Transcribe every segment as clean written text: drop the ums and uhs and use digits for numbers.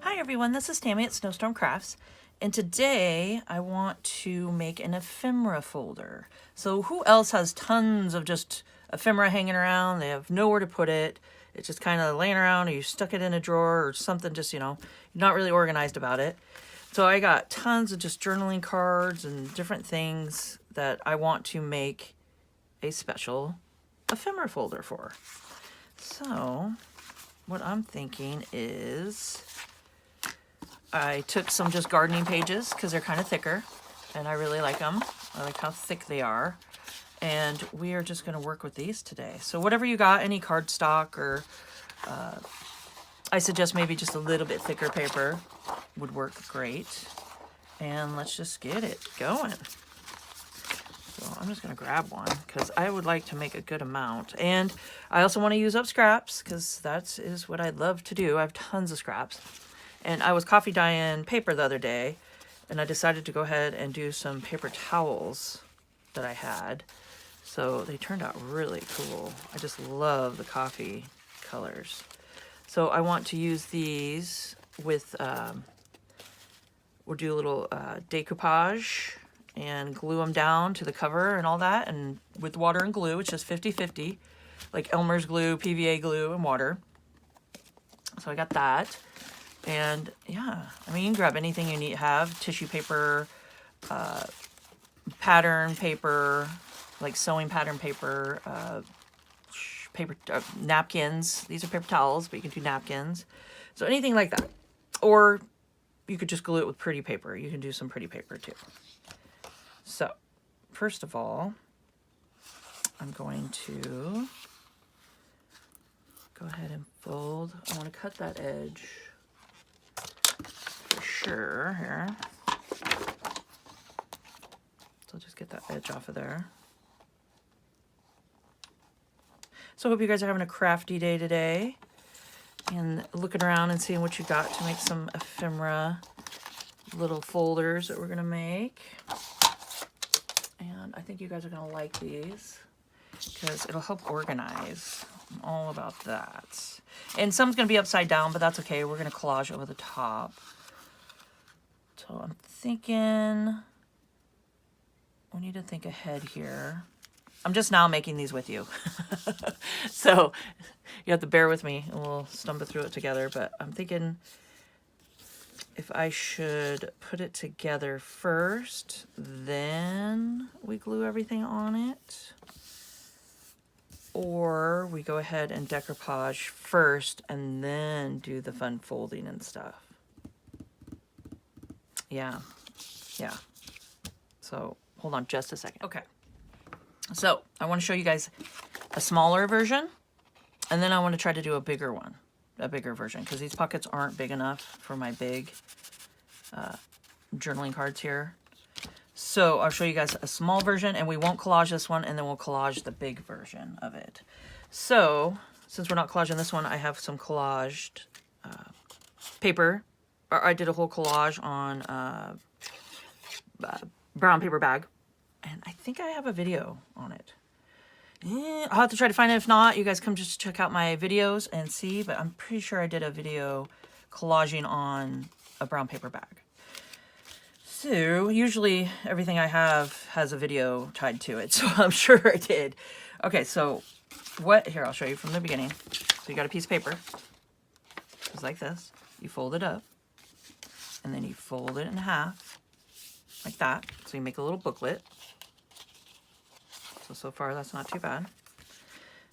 Hi everyone, this is Tammy at Snowstorm Crafts, and today I want to make an ephemera folder. So who else has tons of just ephemera hanging around? They have nowhere to put it. It's just kind of laying around, or you stuck it in a drawer or something, just, you know, you're not really organized about it. So I got tons of just journaling cards and different things that I want to make a special ephemera folder for. So what I'm thinking is I took some just gardening pages because they're kind of thicker and I really like them. I like how thick they are. And we are just going to work with these today. So whatever you got, any cardstock or I suggest maybe just a little bit thicker paper would work great. And let's just get it going. So I'm just going to grab one because I would like to make a good amount. And I also want to use up scraps because that is what I love to do. I have tons of scraps. And I was coffee dyeing paper the other day, and I decided to go ahead and do some paper towels that I had. So they turned out really cool. I just love the coffee colors. So I want to use these with, we'll do a little decoupage and glue them down to the cover and all that. And with water and glue, it's just 50-50, like Elmer's glue, PVA glue, and water. So I got that. And yeah, I mean, you can grab anything you need, have tissue paper, pattern paper, like sewing pattern paper, napkins. These are paper towels, but you can do napkins. So anything like that. Or you could just glue it with pretty paper. You can do some pretty paper too. So first of all, I'm going to go ahead and fold. I want to cut that edge for sure here. So I'll just get that edge off of there. So I hope you guys are having a crafty day today and looking around and seeing what you got to make some ephemera little folders that we're going to make. And I think you guys are going to like these because it'll help organize. I'm all about that. And some's going to be upside down, but that's okay. We're going to collage over the top. So I'm thinking we need to think ahead here. I'm just now making these with you. So you have to bear with me and we'll stumble through it together. But I'm thinking if I should put it together first, then we glue everything on it. Or we go ahead and decoupage first and then do the fun folding and stuff. Yeah. So hold on just a second. Okay. So I want to show you guys a smaller version, and then I want to try to do a bigger one, a bigger version, because these pockets aren't big enough for my big journaling cards here. So I'll show you guys a small version, and we won't collage this one, and then we'll collage the big version of it. So since we're not collaging this one, I have some collaged paper. I did a whole collage on brown paper bag, and I think I have a video on it. I'll have to try to find it. If not, you guys come just check out my videos and see, but I'm pretty sure I did a video collaging on a brown paper bag. So usually everything I have has a video tied to it, so I'm sure I did. Okay, so here, I'll show you from the beginning. So you got a piece of paper, just like this. You fold it up, and then you fold it in half, like that. So you make a little booklet. So far that's not too bad.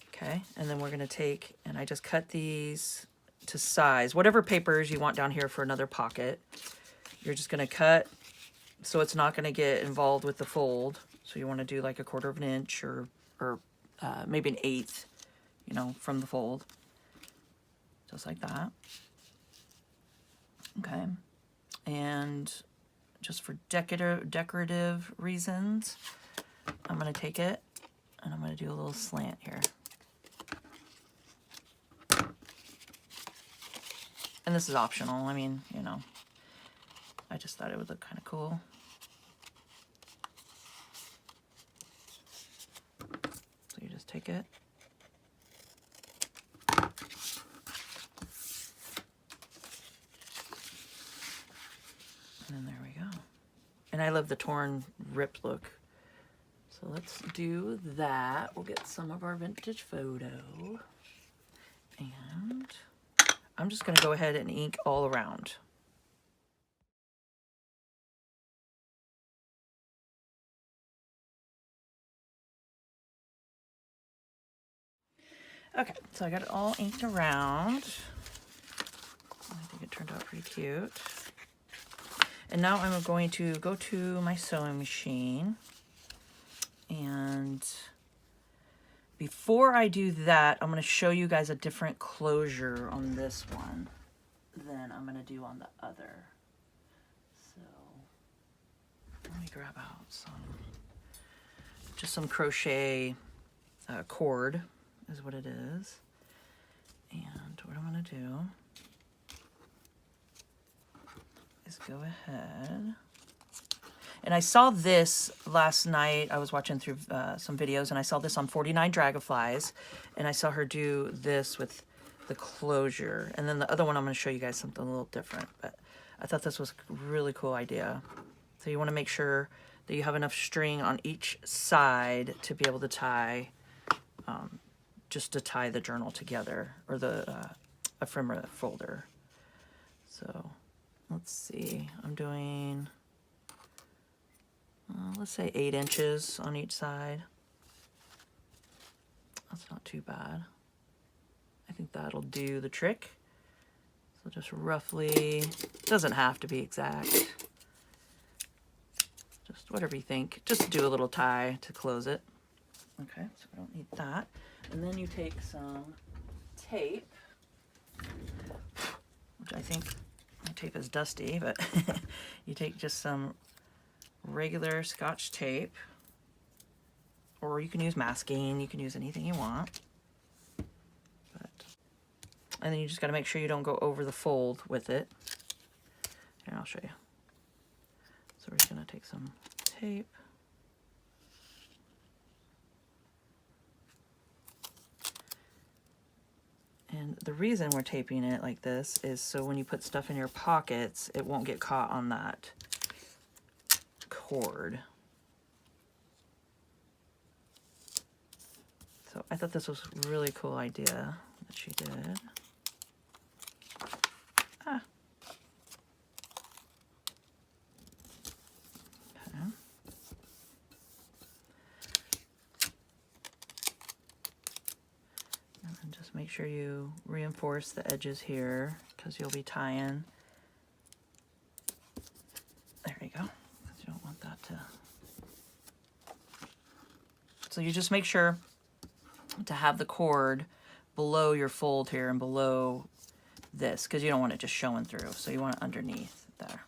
Okay, and then we're gonna take, and I just cut these to size. Whatever papers you want down here for another pocket, you're just gonna cut so it's not gonna get involved with the fold. So you wanna do like 1/4 of an inch or maybe 1/8, you know, from the fold. Just like that. Okay, and just for decorative reasons, I'm going to take it and I'm going to do a little slant here. And this is optional. I mean, you know, I just thought it would look kind of cool. So you just take it. And I love the torn, ripped look. So let's do that. We'll get some of our vintage photo. And I'm just going to go ahead and ink all around. Okay, so I got it all inked around. I think it turned out pretty cute. And now I'm going to go to my sewing machine. And before I do that, I'm going to show you guys a different closure on this one than I'm going to do on the other. So let me grab out just some crochet cord is what it is. And what I'm going to do is go ahead. And I saw this last night. I was watching through some videos, and I saw this on 49 Dragonflies, and I saw her do this with the closure. And then the other one, I'm going to show you guys something a little different, but I thought this was a really cool idea. So you want to make sure that you have enough string on each side to be able to tie, just to tie the journal together, or the ephemera folder. So let's see, I'm doing, let's say 8 inches on each side. That's not too bad. I think that'll do the trick. So just roughly, doesn't have to be exact. Just whatever you think. Just do a little tie to close it. Okay, so we don't need that. And then you take some tape, which I think my tape is dusty, but you take just some regular Scotch tape, or you can use masking, you can use anything you want. And then you just got to make sure you don't go over the fold with it. Here, I'll show you. So we're just going to take some tape. And the reason we're taping it like this is so when you put stuff in your pockets, it won't get caught on that cord. So I thought this was a really cool idea that she did. Ah. Okay. And then just make sure you reinforce the edges here, because you'll be tying. There you go. You don't want that to. So you just make sure to have the cord below your fold here and below this, because you don't want it just showing through. So you want it underneath there.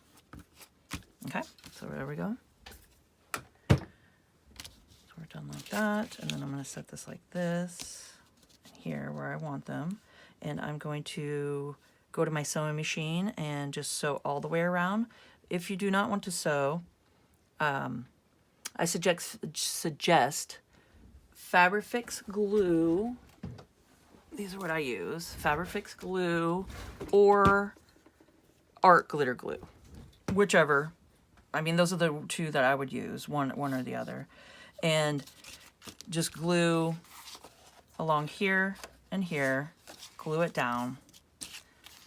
Okay, so there we go. So we're done like that, and then I'm going to set this like this here where I want them, and I'm going to go to my sewing machine and just sew all the way around. If you do not want to sew, I suggest Fabrifix glue. These are what I use. Fabrifix glue or art glitter glue, whichever. I mean, those are the two that I would use, one or the other. And just glue along here and here, glue it down,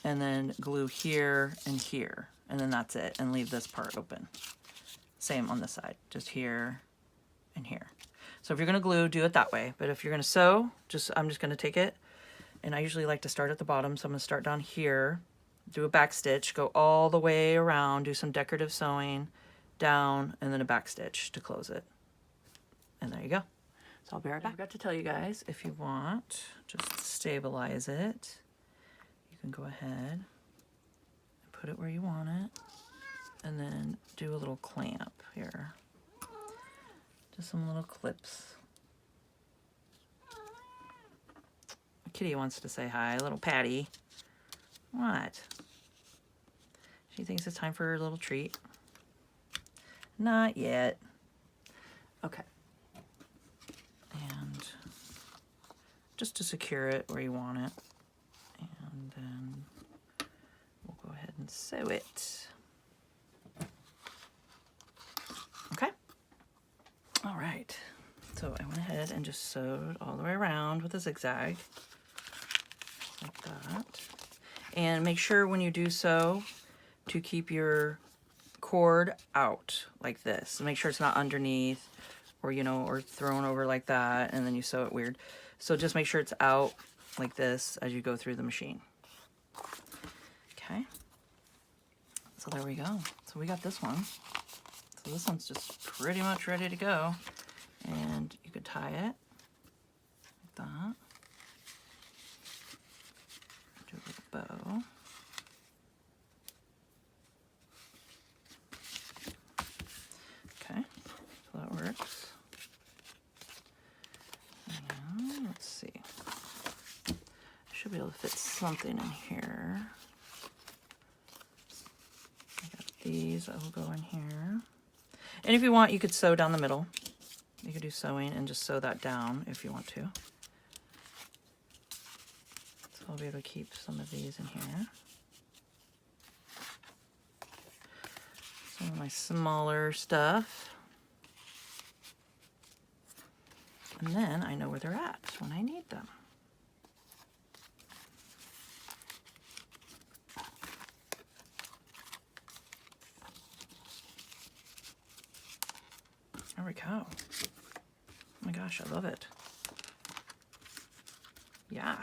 and then glue here and here, and then that's it, and leave this part open. Same on this side, just here and here. So if you're gonna glue, do it that way. But if you're gonna sew, I'm just gonna take it, and I usually like to start at the bottom, so I'm gonna start down here, do a back stitch, go all the way around, do some decorative sewing, down, and then a back stitch to close it. And there you go. So I'll be right back. I forgot to tell you guys, if you want, just stabilize it. You can go ahead and put it where you want it, and then do a little clamp here. Just some little clips. Kitty wants to say hi, little Patty. What? She thinks it's time for her little treat. Not yet. Okay. And just to secure it where you want it. And then we'll go ahead and sew it. All right, so I went ahead and just sewed all the way around with a zigzag, like that. And make sure when you do sew to keep your cord out like this. Make sure it's not underneath or, you know, or thrown over like that and then you sew it weird. So just make sure it's out like this as you go through the machine. Okay. So there we go. So we got this one. So this one's just pretty much ready to go. And you could tie it like that. Do a little bow. Okay, so that works. And let's see. I should be able to fit something in here. I got these that will go in here. And if you want, you could sew down the middle. You could do sewing and just sew that down if you want to. So I'll be able to keep some of these in here. Some of my smaller stuff. And then I know where they're at when I need them. There we go. Oh my gosh, I love it. Yeah.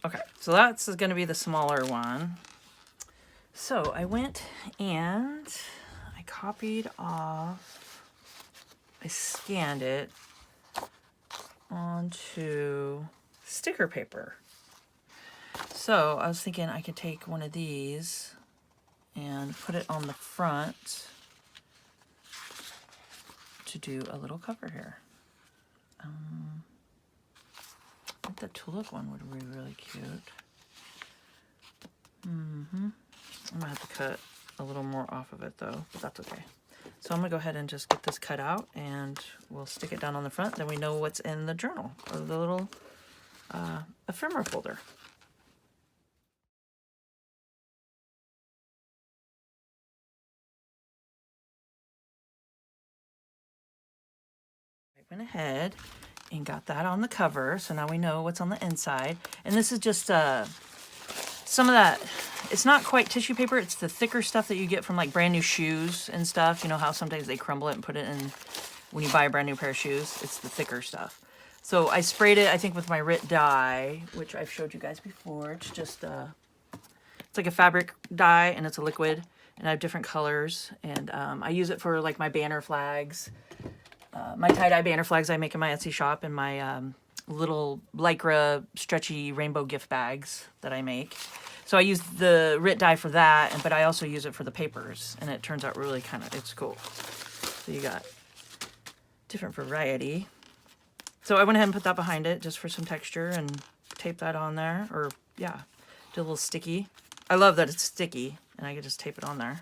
Okay, so that's going to be the smaller one. So I went and I copied off, I scanned it onto sticker paper. So I was thinking I could take one of these and put it on the front to do a little cover here. I think the tulip one would be really cute. I'm gonna have to cut a little more off of it though, but that's okay. So I'm gonna go ahead and just get this cut out and we'll stick it down on the front. Then we know what's in the journal or the little ephemera folder. I went ahead and got that on the cover, so now we know what's on the inside. And this is just some of that, it's not quite tissue paper, it's the thicker stuff that you get from like brand new shoes and stuff. You know how sometimes they crumble it and put it in when you buy a brand new pair of shoes? It's the thicker stuff. So I sprayed it, I think, with my RIT dye, which I've showed you guys before. It's just, it's like a fabric dye and it's a liquid and I have different colors. And I use it for like my banner flags. My tie-dye banner flags I make in my Etsy shop and my little Lycra stretchy rainbow gift bags that I make. So I use the RIT dye for that, but I also use it for the papers, and it turns out really it's cool. So you got different variety. So I went ahead and put that behind it just for some texture and tape that on there, or yeah, do a little sticky. I love that it's sticky, and I can just tape it on there,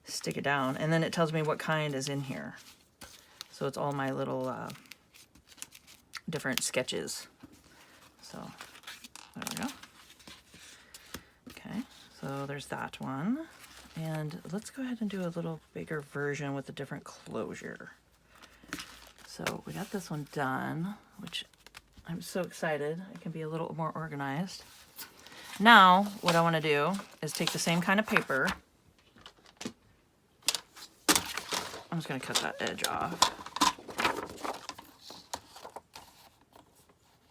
stick it down, and then it tells me what kind is in here. So it's all my little different sketches. So there we go. Okay, so there's that one. And let's go ahead and do a little bigger version with a different closure. So we got this one done, which I'm so excited. I can be a little more organized. Now, what I want to do is take the same kind of paper. I'm just going to cut that edge off.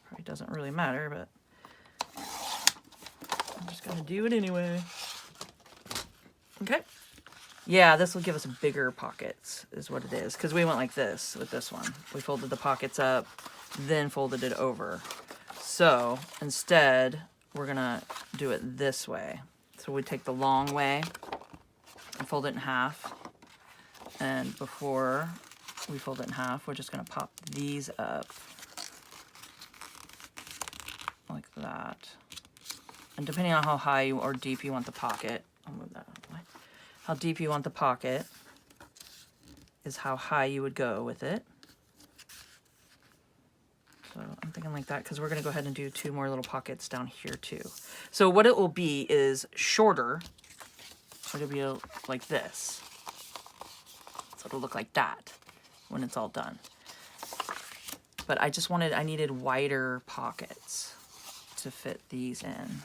Probably doesn't really matter, but I'm just going to do it anyway. Okay. Yeah, this will give us bigger pockets, is what it is. Because we went like this with this one. We folded the pockets up, then folded it over. So instead, we're going to do it this way. So we take the long way and fold it in half. And before we fold it in half, we're just going to pop these up like that. And depending on how high or deep you want the pocket, I'll move that out of the way. How deep you want the pocket is how high you would go with it. So I'm thinking like that because we're going to go ahead and do 2 more little pockets down here too. So what it will be is shorter. So it'll be like this. So it'll look like that when it's all done. but I needed wider pockets to fit these in.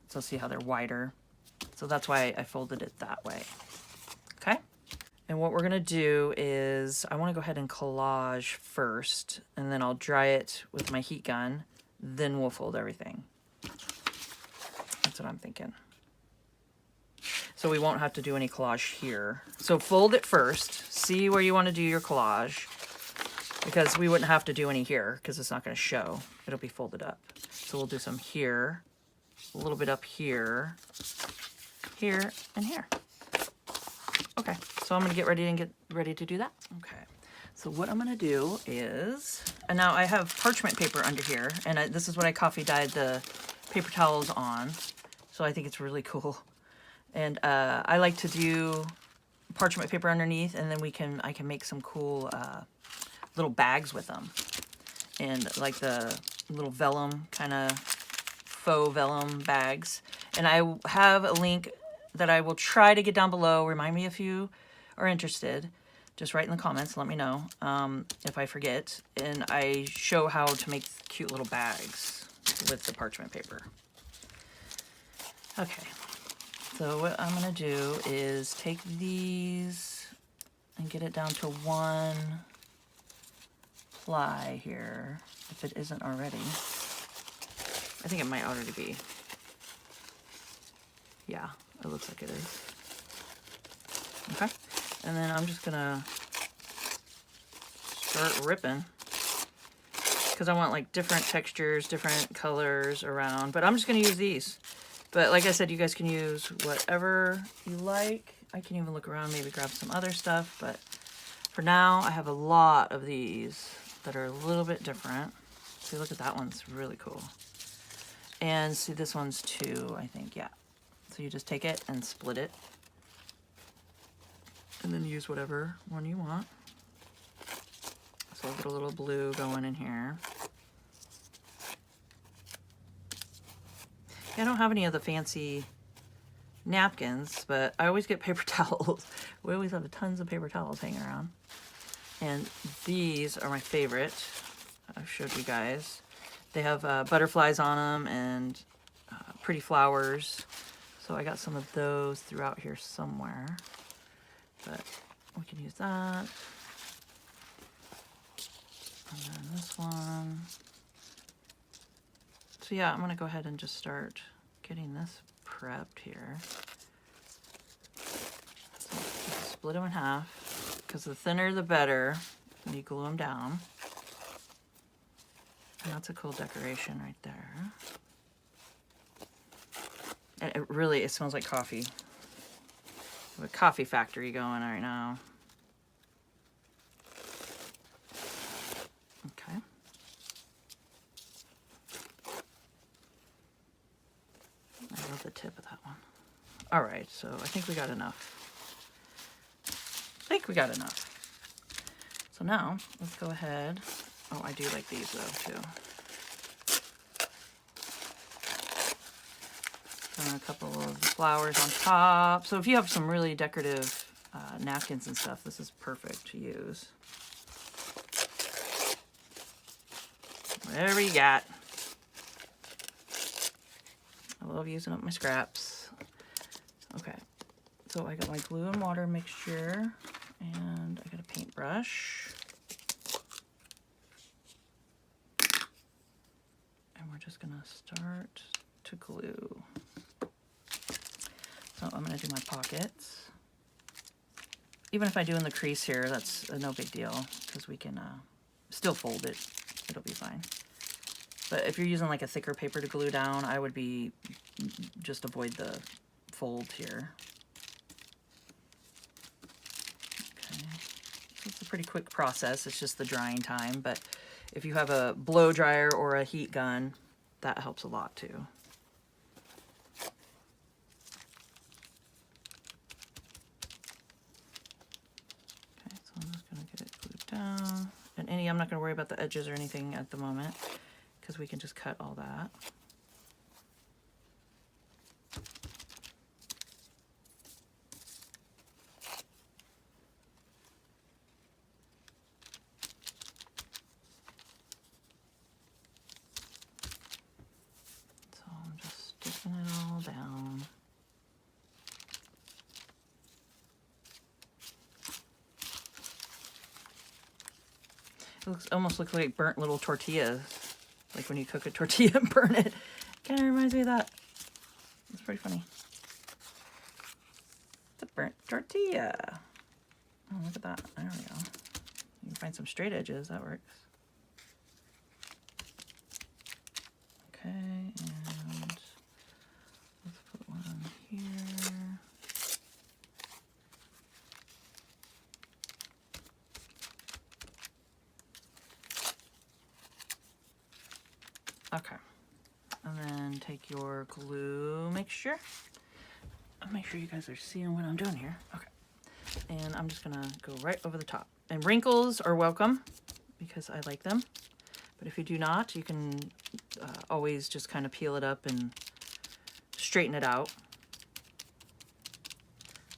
So see how they're wider. So that's why I folded it that way. Okay. And what we're gonna do is I wanna go ahead and collage first, and then I'll dry it with my heat gun. Then we'll fold everything. That's what I'm thinking. So we won't have to do any collage here. So fold it first, see where you wanna do your collage, because we wouldn't have to do any here because it's not gonna show. It'll be folded up. So we'll do some here, a little bit up here, here, and here. Okay, so I'm gonna get ready to do that. Okay, so what I'm gonna do is, and now I have parchment paper under here, and this is what I coffee dyed the paper towels on. So I think it's really cool. And I like to do parchment paper underneath, and then I can make some cool little bags with them. And like the little vellum, kind of faux vellum bags. And I have a link that I will try to get down below. Remind me if you are interested. Just write in the comments, let me know if I forget. And I show how to make cute little bags with the parchment paper. Okay, so what I'm gonna do is take these and get it down to 1 ply here, if it isn't already. I think it might already be. Yeah, it looks like it is. Okay, and then I'm just gonna start ripping because I want like different textures, different colors around, but I'm just gonna use these. But like I said, you guys can use whatever you like. I can even look around, maybe grab some other stuff, but for now I have a lot of these that are a little bit different. See, look at that one's really cool. And see, this one's too, I think, yeah. So you just take it and split it. And then use whatever one you want. So I'll get a little blue going in here. I don't have any of the fancy napkins, but I always get paper towels. We always have tons of paper towels hanging around. And these are my favorite. I've showed you guys. They have butterflies on them and pretty flowers. So I got some of those throughout here somewhere. But we can use that. And then this one. So yeah, I'm gonna go ahead and just start getting this prepped here. So just split them in half, because the thinner the better when you glue them down. And that's a cool decoration right there. And it smells like coffee. We have a coffee factory going right now. Okay. I love the tip of that one. All right, so I think we got enough. So now let's go ahead. Oh, I do like these though too. And a couple of flowers on top. So if you have some really decorative napkins and stuff, this is perfect to use. Whatever you got. I love using up my scraps. Okay, so I got my glue and water mixture, and I got a paintbrush. And we're just gonna start to glue. So I'm gonna do my pockets. Even if I do in the crease here, that's no big deal, because we can still fold it. It'll be fine. But if you're using like a thicker paper to glue down, I would just avoid the fold here. Okay, so it's a pretty quick process. It's just the drying time. But if you have a blow dryer or a heat gun, that helps a lot too. Okay, so I'm just gonna get it glued down. And I'm not gonna worry about the edges or anything at the moment, because we can just cut all that. almost looks like burnt little tortillas. Like when you cook a tortilla and burn it. Kind of reminds me of that. It's pretty funny. It's a burnt tortilla. Oh, look at that. There we go. You can find some straight edges. That works. Okay, and let's put one here. Okay, and then take your glue mixture. I'll make sure you guys are seeing what I'm doing here. Okay, and I'm just gonna go right over the top. And wrinkles are welcome because I like them. But if you do not, you can always just kind of peel it up and straighten it out.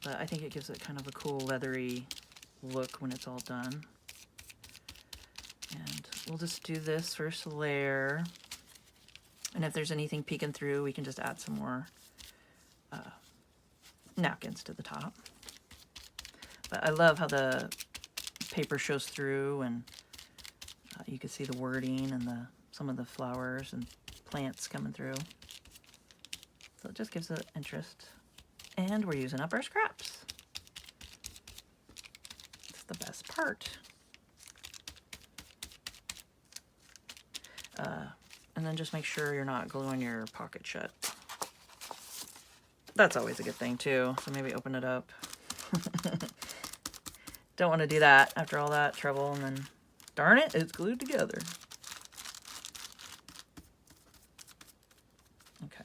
But I think it gives it kind of a cool leathery look when it's all done. And we'll just do this first layer. And if there's anything peeking through, we can just add some more napkins to the top. But I love how the paper shows through, and you can see the wording and some of the flowers and plants coming through. So it just gives it interest. And we're using up our scraps. It's the best part. And then just make sure you're not gluing your pocket shut. That's always a good thing too. So maybe open it up. Don't want to do that after all that trouble, and then darn it, it's glued together. Okay.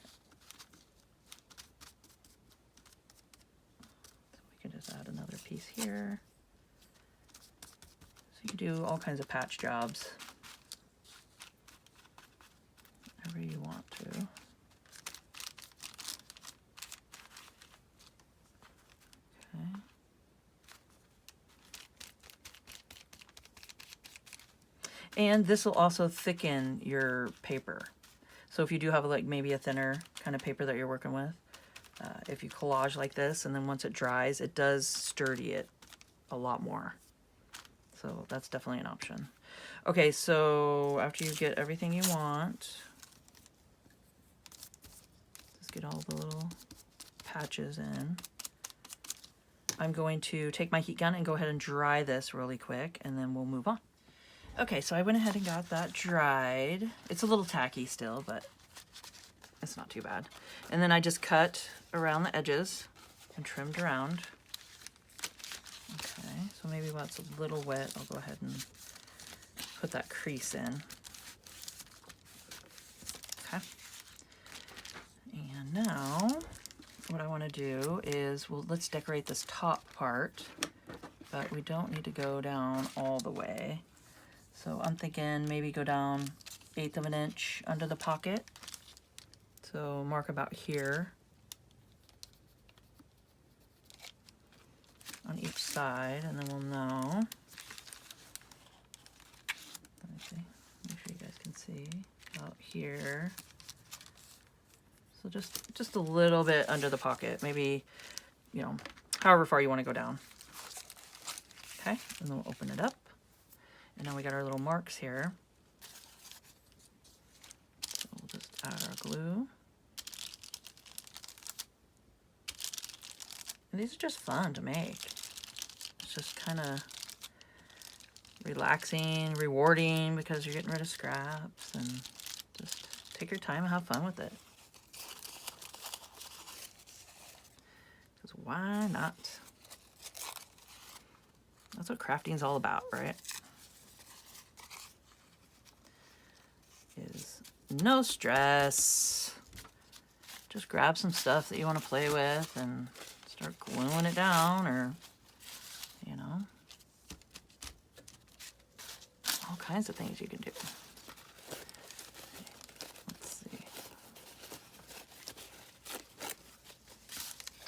So we can just add another piece here. So you can do all kinds of patch jobs. Whatever you want to. Okay. And this will also thicken your paper. So if you do have like maybe a thinner kind of paper that you're working with, if you collage like this and then once it dries, it does sturdy it a lot more. So that's definitely an option. Okay, so after you get everything you want, just get all the little patches in. I'm going to take my heat gun and go ahead and dry this really quick, and then we'll move on. Okay, so I went ahead and got that dried. It's a little tacky still, but it's not too bad. And then I just cut around the edges and trimmed around. Okay, so maybe while it's a little wet, I'll go ahead and put that crease in. Okay. And now what I want to do is, well, let's decorate this top part, but we don't need to go down all the way. So I'm thinking maybe go down 1/8 of an inch under the pocket. So mark about here on each side, and then we'll know. Let me see. Make sure you guys can see about here. So just a little bit under the pocket, maybe, you know, however far you want to go down. Okay, and then we'll open it up. And now we got our little marks here. So we'll just add our glue. And these are just fun to make. It's just kind of relaxing, rewarding, because you're getting rid of scraps, and just take your time and have fun with it. Because why not? That's what crafting is all about, right? Is no stress. Just grab some stuff that you want to play with and start gluing it down, or, you know, all kinds of things you can do. Let's see.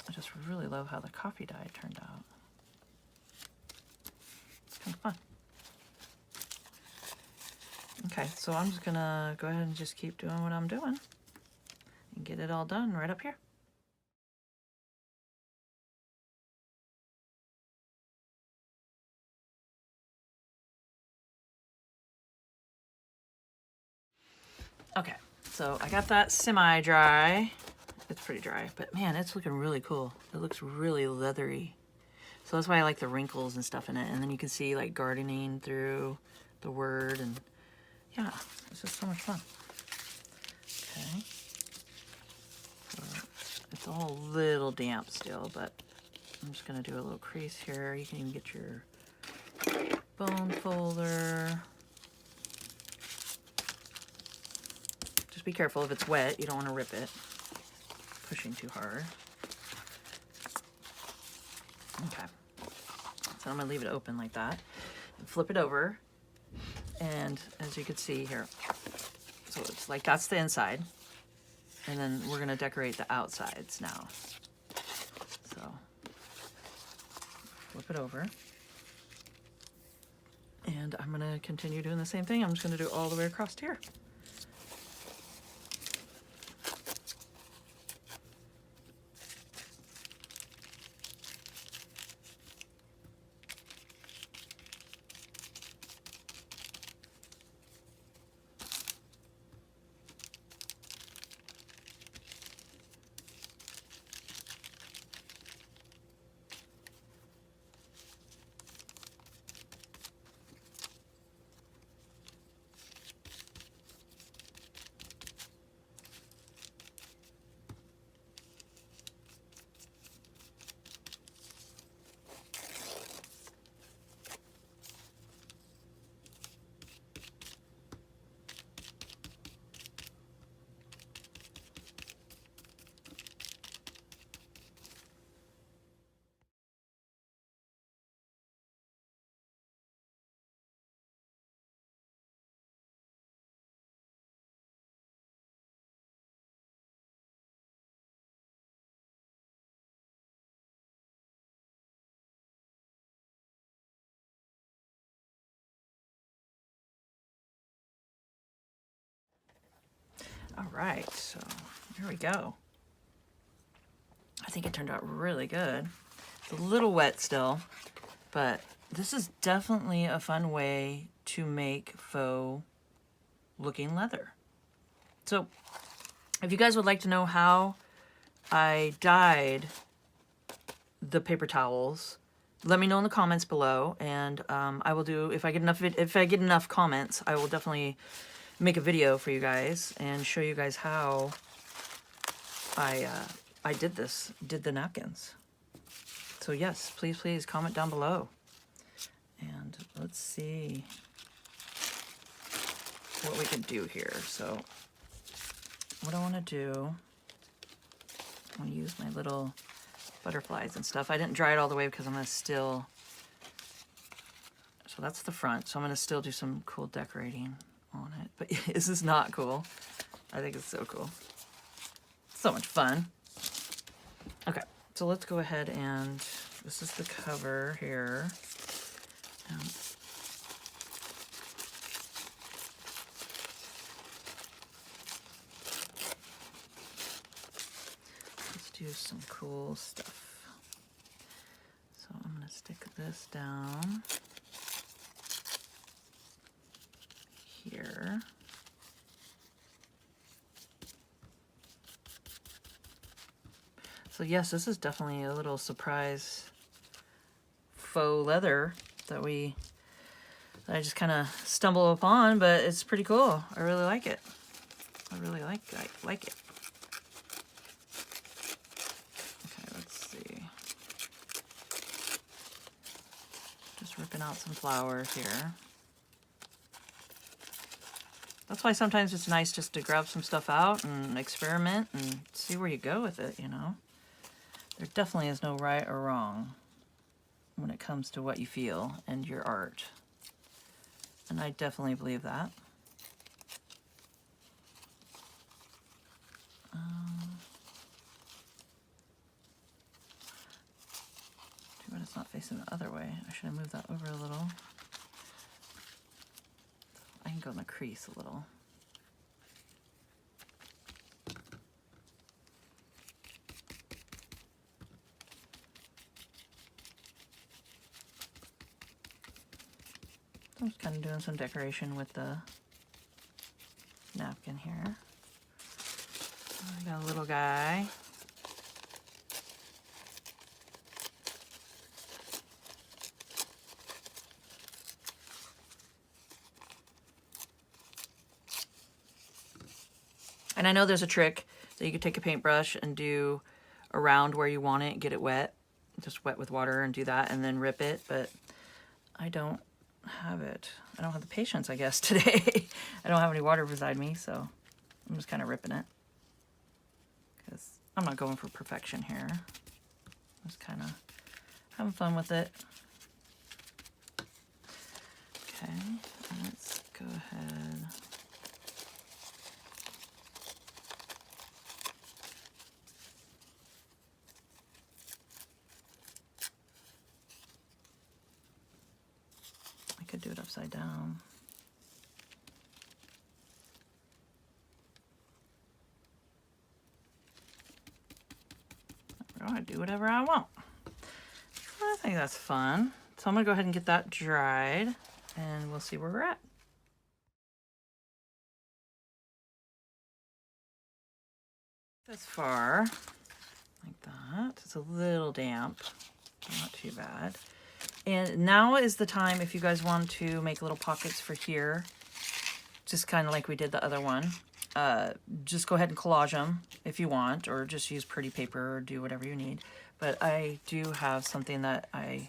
I just really love how the coffee dye turned out. It's kind of fun. Okay, so I'm just gonna go ahead and just keep doing what I'm doing and get it all done right up here. Okay, so I got that semi-dry. It's pretty dry, but man, it's looking really cool. It looks really leathery. So that's why I like the wrinkles and stuff in it. And then you can see like gardening through the word, and yeah, it's just so much fun. Okay. So it's all a little damp still, but I'm just gonna do a little crease here. You can even get your bone folder. Just be careful if it's wet, you don't want to rip it. Pushing too hard. Okay. So I'm gonna leave it open like that and flip it over. And as you can see here, so it's like that's the inside. And then we're gonna decorate the outsides now. So flip it over. And I'm gonna continue doing the same thing. I'm just gonna do it all the way across here. All right, so here we go. I think it turned out really good. It's a little wet still, but this is definitely a fun way to make faux looking leather. So if you guys would like to know how I dyed the paper towels, let me know in the comments below, and I will do, if I get enough comments, I will definitely make a video for you guys and show you guys how I did the napkins. So yes, please comment down below. And let's see what we can do here. So what I want to do, I want to use my little butterflies and stuff. I didn't dry it all the way because I'm going to still, so that's the front. So I'm going to still do some cool decorating on it. But this is not cool. I think it's so cool. So much fun. Okay, so let's go ahead and, this is the cover here. Let's do some cool stuff. So I'm going to stick this down here. So yes, this is definitely a little surprise faux leather that I just kind of stumble upon, but it's pretty cool. I really like it. I really like it. Okay, let's see. Just ripping out some flowers here. That's why sometimes it's nice just to grab some stuff out and experiment and see where you go with it, you know? There definitely is no right or wrong when it comes to what you feel and your art. And I definitely believe that. Too bad it's not facing the other way. I should have moved that over a little. I can go in the crease a little. I'm just kind of doing some decoration with the napkin here. I got a little guy. And I know there's a trick that you could take a paintbrush and do around where you want it, get it wet, just wet with water and do that and then rip it, but I don't have it. I don't have the patience, I guess, today. I don't have any water beside me, so I'm just kind of ripping it because I'm not going for perfection here. I'm just kind of having fun with it. Okay, let's go ahead. I could do it upside down. I do whatever I want. I think that's fun. So I'm gonna go ahead and get that dried and we'll see where we're at. This far, like that. It's a little damp, not too bad. And now is the time if you guys want to make little pockets for here, just kind of like we did the other one. Just go ahead and collage them if you want, or just use pretty paper or do whatever you need. But I do have something that I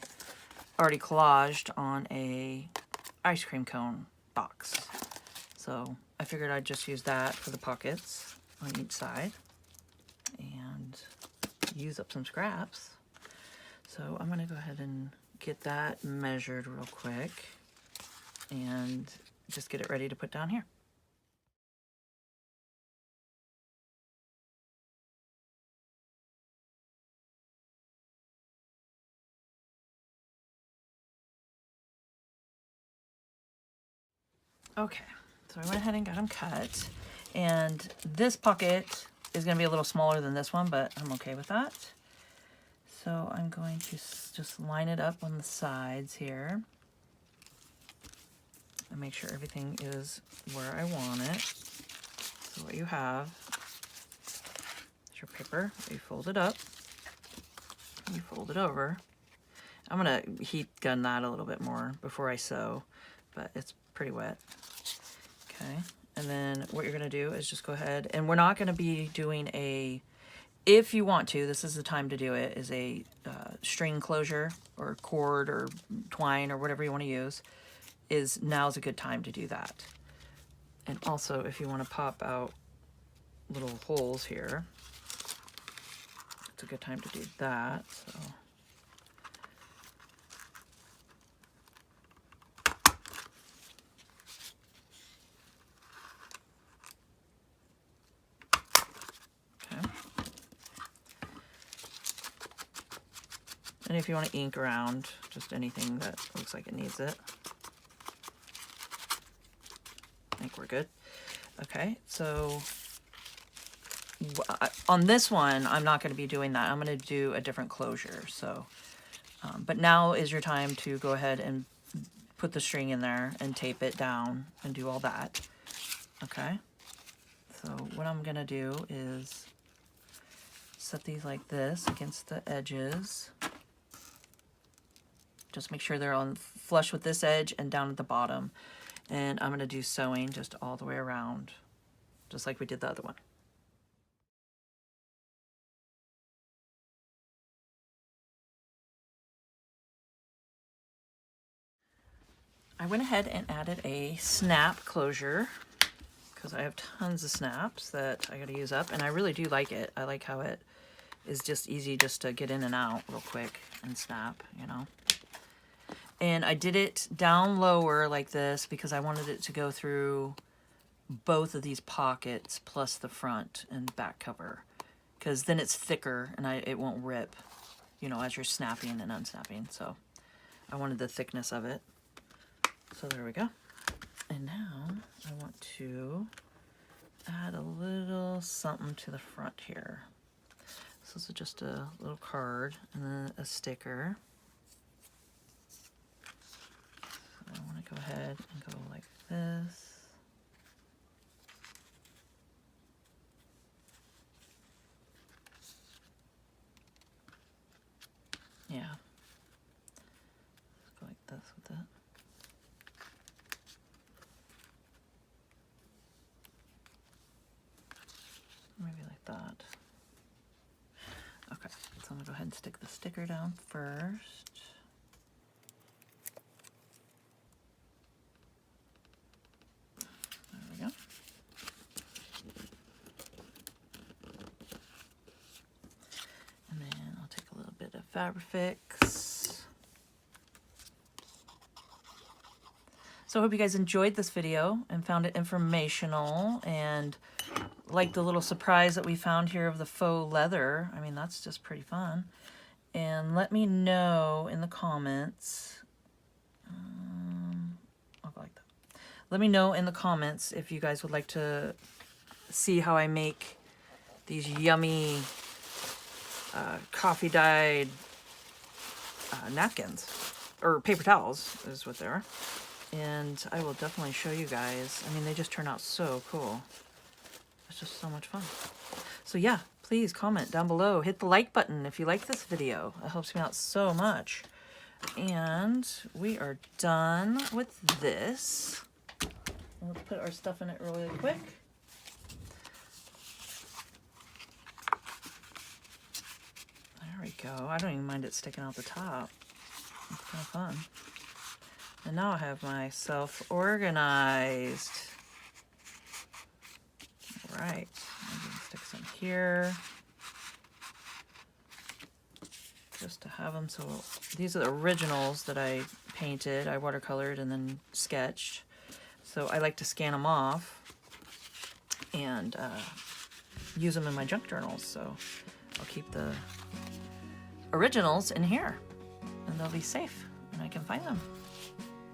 already collaged on a ice cream cone box. So I figured I'd just use that for the pockets on each side and use up some scraps. So I'm gonna go ahead and get that measured real quick and just get it ready to put down here. Okay, so I went ahead and got them cut, and this pocket is going to be a little smaller than this one, but I'm okay with that. So I'm going to just line it up on the sides here and make sure everything is where I want it. So what you have is your paper. You fold it up, you fold it over. I'm going to heat gun that a little bit more before I sew, but it's pretty wet. Okay, and then what you're going to do is just go ahead, and we're not going to be doing a, if you want to, this is the time to do it, is a string closure or cord or twine or whatever you want to use, now's a good time to do that. And also if you want to pop out little holes here, it's a good time to do that. So and if you want to ink around just anything that looks like it needs it, I think we're good. Okay, so on this one, I'm not going to be doing that. I'm going to do a different closure. So, but now is your time to go ahead and put the string in there and tape it down and do all that. Okay, so what I'm going to do is set these like this against the edges. Just make sure they're on flush with this edge and down at the bottom. And I'm going to do sewing just all the way around, just like we did the other one. I went ahead and added a snap closure because I have tons of snaps that I got to use up, and I really do like it. I like how it is just easy just to get in and out real quick and snap, you know. And I did it down lower like this because I wanted it to go through both of these pockets plus the front and back cover, because then it's thicker and it won't rip, you know, as you're snapping and unsnapping. So I wanted the thickness of it. So there we go. And now I want to add a little something to the front here. So this is just a little card and then a sticker. I want to go ahead and go like this. that. Okay, so I'm gonna go ahead and stick the sticker down first. There we go. And then I'll take a little bit of Fabrifix. So I hope you guys enjoyed this video and found it informational and like the little surprise that we found here of the faux leather. I mean, that's just pretty fun. And let me know in the comments. I'll go like that. Let me know in the comments if you guys would like to see how I make these yummy coffee dyed napkins, or paper towels is what they are. And I will definitely show you guys. I mean, they just turn out so cool. It's just so much fun. So yeah, please comment down below. Hit the like button if you like this video. It helps me out so much. And we are done with this. Let's put our stuff in it really quick. There we go. I don't even mind it sticking out the top. It's kind of fun. And now I have myself organized. All right, I'm gonna stick some here. Just to have them, so these are the originals that I painted. I watercolored and then sketched. So I like to scan them off and use them in my junk journals. So I'll keep the originals in here and they'll be safe and I can find them.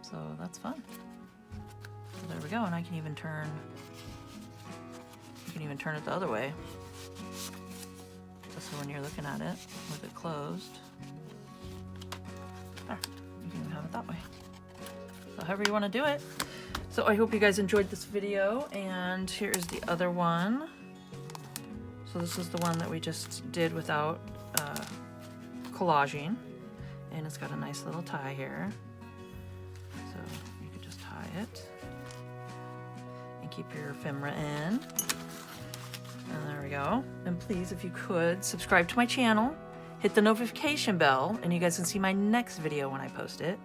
So that's fun. So there we go, and I can even turn, you can even turn it the other way. Just so when you're looking at it with it closed, there, you can even have it that way. So however you want to do it. So I hope you guys enjoyed this video, and here is the other one. So this is the one that we just did without collaging, and it's got a nice little tie here. So you could just tie it and keep your ephemera in. And there we go. And please, if you could, subscribe to my channel, hit the notification bell, and you guys can see my next video when I post it.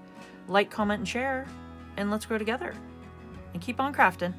Like, comment, and share, and let's grow together. And keep on crafting.